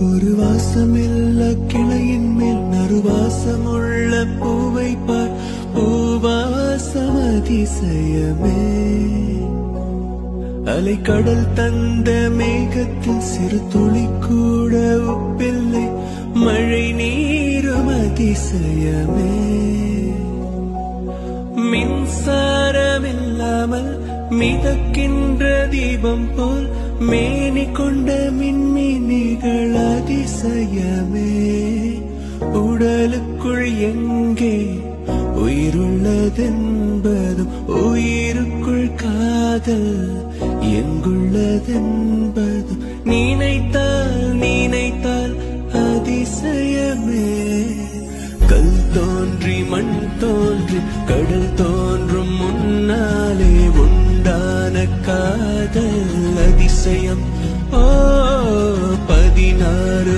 ஒரு வாசமில்ல கிளையின் மேல் நறுவாசமுள்ள பூவை பார், பூவாசம் அதிசயமே. அலைக்கடல் தந்த மேகத்தில் சிறு துளி கூட உப்பில்லை, மழை நீரும் அதிசயமே. மின்சாரமில்லாமல் மிதக்கின்ற தீபம் போல் மேனி கொண்ட மின்மினிகள் அதிசயமே. உடலுக்குள் எங்கே உயிருள்ளதென்பதும், உயிருக்குள் காதல் எங்குள்ளதென்பதும் நினைத்தால் நினைத்தால் அதிசயமே. கல் தோன்றி மண் தோன்றி கடல் தோன்றும் முன்னாலே உண்டான காதல் அதிசயம். 16